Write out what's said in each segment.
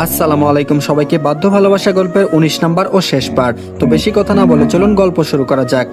আসসালামু আলাইকুম সবাইকে। বাধ্য ভালোবাসা গল্পের 19 নাম্বার ও শেষ পার্ট। তো বেশি কথা না বলে চলুন গল্প শুরু করা যাক।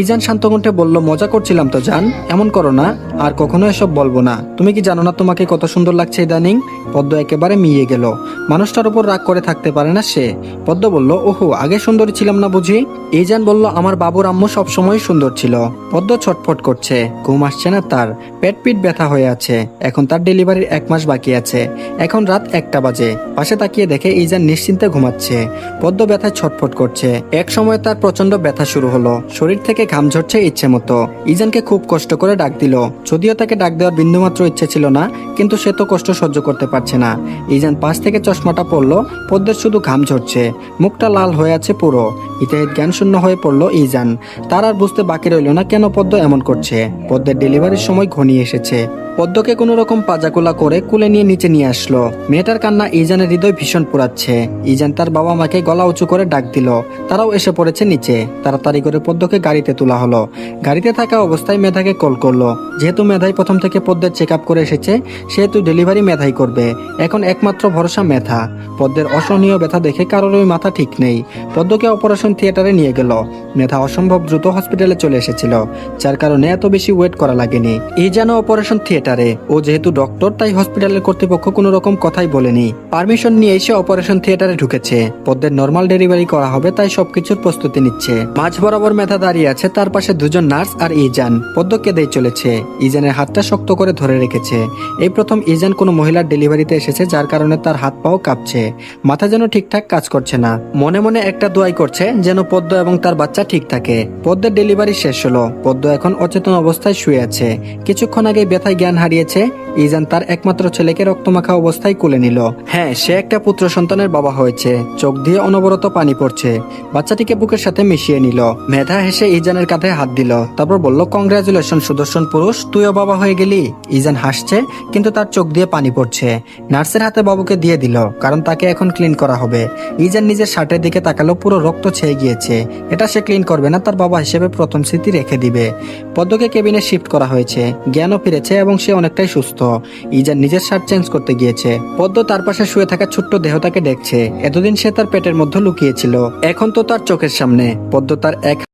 ইজান শান্ত কণ্ঠে বলল, মজা করছিলাম তো জান, এমন করো না, আর কখনো এসব বলবো না। তুমি কি জানো না তোমাকে কত সুন্দর লাগছে ইদানিং? পদ্ম একেবারে মিয়ে গেল। মানুষটার উপর রাগ করে থাকতে পারে না সে। পদ্ম বলল, ওহো, আগে সুন্দরী ছিলাম না বুঝি? ইজান বলল, আমার বাবুর আম্মু সবসময় সুন্দর ছিল। পদ্ম ছটফট করছে, ঘুম আসছে না তার, পেট পিট ব্যথা হয়ে আছে। এখন তার ডেলিভারির 1 মাস বাকি আছে। এখন রাত 1টা বাজে। পাশে তাকিয়ে দেখে ইজান নিশ্চিন্তে ঘুমাচ্ছে। পদ্ম ব্যথায় ছটফট করছে। এক সময় তার প্রচন্ড ব্যথা শুরু হলো, শরীর থেকে ঘাম ঝরছে ইচ্ছে মতো। ইজানকে খুব কষ্ট করে ডাক দিল, যদিও তাকে ডাক দেওয়ার বিন্দুমাত্র ইচ্ছে ছিল না, কিন্তু সে তো কষ্ট সহ্য করতে পারছে না। ইজান পাশ থেকে চশমাটা পরলো। পদ্মের শুধু ঘাম ঝরছে, মুখটা লাল হয়ে আছে পুরো। ইতিহাস জ্ঞান শূন্য হয়ে পড়লো ইজান। তার আর বুঝতে বাকি রইল না কেন পদ্ম এমন করছে। পদ্মের ডেলিভারির সময় ঘনিয়ে এসেছে। পদ্মকে কোনো রকম পাজাকুলা করে কুলে নিয়ে নিচে নিয়ে আসলো। মেয়েটার কান্না ইজানের হৃদয় ভীষণ পোড়াচ্ছে। ইজান তার বাবা মাকে গলা উঁচু করে ডাক দিল। তারাও এসে পড়েছে নিচে। তাড়াতাড়ি করে পদ্মকে গাড়িতে তোলা হলো। গাড়িতে থাকা অবস্থায় মেধাকে কল করলো। যেহেতু মেধাই প্রথম থেকে পদ্মের চেক আপ করে এসেছে, সেহেতু ডেলিভারি মেধাই করবে। এখন একমাত্র ভরসা মেধা। পদ্মের অসহনীয় ব্যথা দেখে কারোরই মাথা ঠিক নেই। পদ্মকে অপারেশন থিয়েটারে নিয়ে গেল। মেধা অসম্ভব দ্রুত হসপিটালে চলে এসেছিল, যার কারণে এত বেশি ওয়েট করা লাগেনি। এই যেন অপারেশন থিয়েটারে, ও যেহেতু ডক্টর তাই হসপিটালের কর্তৃপক্ষ কোনো রকম কথাই বলেনি। পারমিশন নিয়ে এসে অপারেশন থিয়েটারে ঢুকেছে। পদ্মের নর্মাল ডেলিভারি করা হবে তাই সবকিছুর প্রস্তুতি নিচ্ছে। মাঝ বরাবর মেধা দাঁড়িয়ে আছে, তার পাশে দুজন নার্স আর ইজান। পদ্ম কেঁদেই চলেছে। ইজানের হাতটা শক্ত করে ধরে রেখেছে। এই প্রথম ইজান কোনো মহিলার ডেলিভারিতে এসেছে, যার কারণে তার হাত পাও কাঁপছে। মাথা যেন ঠিকঠাক কাজ করছে না। মনে মনে একটা দোয়াই করছে যেন পদ্ম এবং তার বাচ্চা ঠিক থাকে। পদ্মের ডেলিভারি শেষ হলো। পদ্ম এখন অচেতন অবস্থায় শুয়ে আছে। কিছুক্ষণ আগে ব্যথায় জ্ঞান হারিয়েছে। ইজান তার একমাত্র ছেলেকে রক্তমাখা অবস্থায় কোলে নিল। হ্যাঁ, সে একটা পুত্র সন্তানের বাবা হয়েছে। চোখ দিয়ে অনবরত পানি পড়ছে। বাচ্চাটিকে বুকের সাথে মিশিয়ে নিল। মেধা হেসে ইজানের কাঁধে হাত দিল, তারপর বলল, কংগ্রাচুলেশন সুদর্শন পুরুষ, তুইও বাবা হয়ে গেলি। ইজান হাসছে, কিন্তু তার চোখ দিয়ে পানি পড়ছে। নার্সের হাতে বাবুকে দিয়ে দিল, কারণ তাকে এখন ক্লিন করা হবে। ইজান নিজের শার্টের দিকে তাকালো, পুরো রক্ত ছেয়ে গিয়েছে। এটা সে ক্লিন করবে না, তার বাবা হিসেবে প্রথম স্মৃতি রেখে দিবে। পদ্মকে কেবিনে শিফট করা হয়েছে। জ্ঞানও ফিরেছে এবং সে অনেকটাই সুস্থ। ইজান নিজের শার্ট চেঞ্জ করতে গিয়েছে। পদ্ম তার পাশে শুয়ে থাকা ছোট্ট দেহটাকে দেখছে। এতদিন সে তার পেটের মধ্যে লুকিয়েছিল, এখন তো তার চোখের সামনে। পদ্ম তার এক